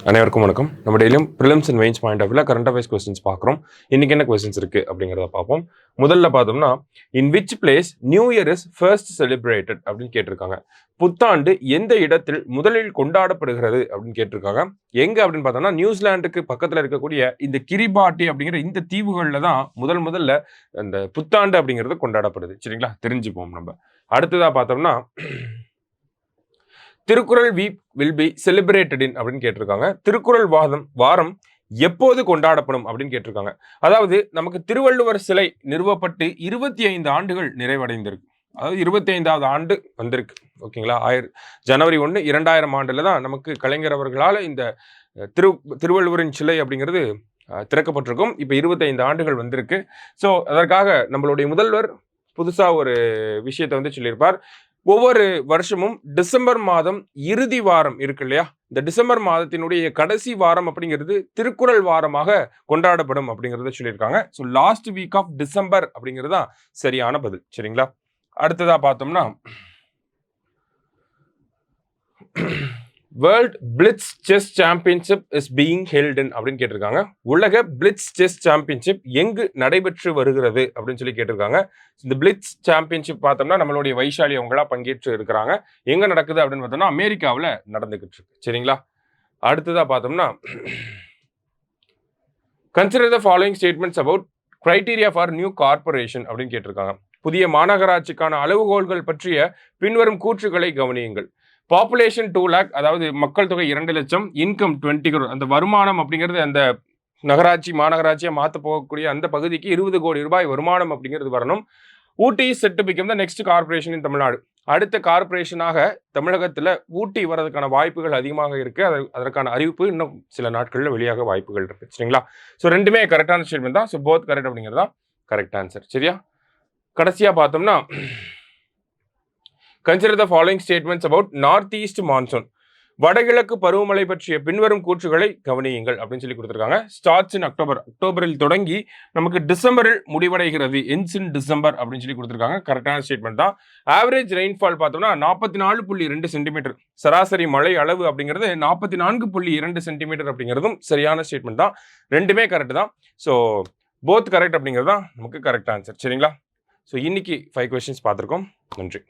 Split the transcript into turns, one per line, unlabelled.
அனைவருக்கும் வணக்கம். நம்ம டெய்லியும் prelims and mains point of வியூல கரண்ட் அஃபேர்ஸ் கொஸ்டின்ஸ் பார்க்குறோம். இன்னைக்கு என்ன கொஸ்டின்ஸ் இருக்கு அப்படிங்கிறத பார்ப்போம். முதல்ல பார்த்தோம்னா, in which place new year is first celebrated அப்படின்னு கேட்டிருக்காங்க. புத்தாண்டு எந்த இடத்தில் முதலில் கொண்டாடப்படுகிறது அப்படின்னு கேட்டிருக்காங்க. எங்க அப்படின்னு பார்த்தோம்னா, நியூசிலாந்துக்கு பக்கத்தில் இருக்கக்கூடிய இந்த கிரிபாட்டி அப்படிங்கிற இந்த தீவுகளில் தான் முதல்ல அந்த புத்தாண்டு அப்படிங்கிறது கொண்டாடப்படுது. சரிங்களா, தெரிஞ்சுப்போம் நம்ம. அடுத்ததா பார்த்தோம்னா, Thirukkural week will be celebrated இன் அப்படின்னு கேட்டிருக்காங்க. திருக்குறள் வாரம் எப்போது கொண்டாடப்படும் அப்படின்னு கேட்டிருக்காங்க. அதாவது நமக்கு திருவள்ளுவர் சிலை நிறுவப்பட்டு 25 ஆண்டுகள் நிறைவடைந்திருக்கு. அதாவது 25வது ஆண்டு வந்திருக்கு. ஓகேங்களா, ஜனவரி 1 2000 ஆண்டுல தான் நமக்கு கலைஞர் அவர்களால் இந்த திருவள்ளுவரின் சிலை அப்படிங்கிறது திறக்கப்பட்டிருக்கும். இப்போ 25 ஆண்டுகள் வந்திருக்கு. ஸோ அதற்காக நம்மளுடைய முதல்வர் புதுசா ஒரு விஷயத்தை வந்து சொல்லியிருப்பார். ஒவ்வொரு வருஷமும் டிசம்பர் மாதம் இறுதி வாரம் இருக்கு இல்லையா, இந்த டிசம்பர் மாதத்தினுடைய கடைசி வாரம் அப்படிங்கிறது திருக்குறள் வாரமாக கொண்டாடப்படும் அப்படிங்கிறத சொல்லியிருக்காங்க. So last week of December அப்படிங்கிறது தான் சரியான பதில். சரிங்களா, அடுத்ததா பார்த்தோம்னா, world blitz chess championship is being held in அப்படின்னு கேட்டிருக்காங்க. உலக பிளிட்ஸ் செஸ் சாம்பியன்ஷிப் எங்கு நடைபெற்று வருகிறது அப்படின்னு சொல்லி கேட்டிருக்காங்க. இந்த பிளிட்ஸ் சாம்பியன்ஷிப் பார்த்தோம்னா நம்மளுடைய வைஷாலி அவங்களா பங்கேற்று இருக்கிறாங்க. எங்க நடக்குது அப்படின்னு பார்த்தோம்னா அமெரிக்காவில் நடந்துகிட்டு இருக்கு. சரிங்களா, அடுத்ததா பார்த்தோம்னா, consider the following statements about criteria for new corporation அப்படின்னு கேட்டிருக்காங்க. புதிய மாநகராட்சிக்கான அளவுகோல்கள் பற்றிய பின்வரும் கூற்றுகளை கவனியுங்கள். பாப்புலேஷன் 2 lakh, அதாவது மக்கள் தொகை 2 லட்சம், இன்கம் 20 crore, அந்த வருமானம் அப்படிங்கிறது அந்த நகராட்சி மாநகராட்சியை மாற்ற போகக்கூடிய அந்த பகுதிக்கு 20 கோடி ரூபாய் வருமானம் அப்படிங்கிறது வரணும். Ooty set to become the next corporation in Tamil Nadu. அடுத்த கார்பரேஷனாக தமிழகத்தில் ஊட்டி வரதுக்கான வாய்ப்புகள் அதிகமாக இருக்கு. அதற்கான அறிவிப்பு இன்னும் சில நாட்களில் வெளியாக வாய்ப்புகள் இருக்கு. சரிங்களா, ஸோ ரெண்டுமே கரெக்டான ஸ்டேட்மெண்ட் தான். ஸோ போத் கரெக்ட் அப்படிங்கிறது தான் கரெக்ட் ஆன்சர். சரியா, கடைசியா பார்த்தோம்னா, consider the following statements about north east monsoon. வடகிழக்கு பருவமழை பற்றிய பின்வரும் கூற்றுகளை கவனியுங்கள் அப்படின்னு சொல்லி கொடுத்துருக்காங்க. ஸ்டார்ட்ஸ் இன் அக்டோபரில் தொடங்கி நமக்கு டிசம்பரில் முடிவடைகிறது. என்ஸ் இன் டிசம்பர் அப்படின்னு சொல்லி கொடுத்துருக்காங்க. கரெக்டான ஸ்டேட்மெண்ட் தான். ஆவரேஜ் ரெயின்ஃபால் பார்த்தோம்னா 44.2 சென்டிமீட்டர். சராசரி மழை அளவு அப்படிங்கிறது 44.2 சென்டிமீட்டர் அப்படிங்கிறதும் சரியான ஸ்டேட்மெண்ட் தான். ரெண்டுமே கரெக்ட் தான். ஸோ போத் கரெக்ட் அப்படிங்கிறது தான் நமக்கு கரெக்ட் ஆன்சர். சரிங்களா, ஸோ இன்னைக்கு 5 கொஸ்டின்ஸ் பார்த்துருக்கோம். நன்றி.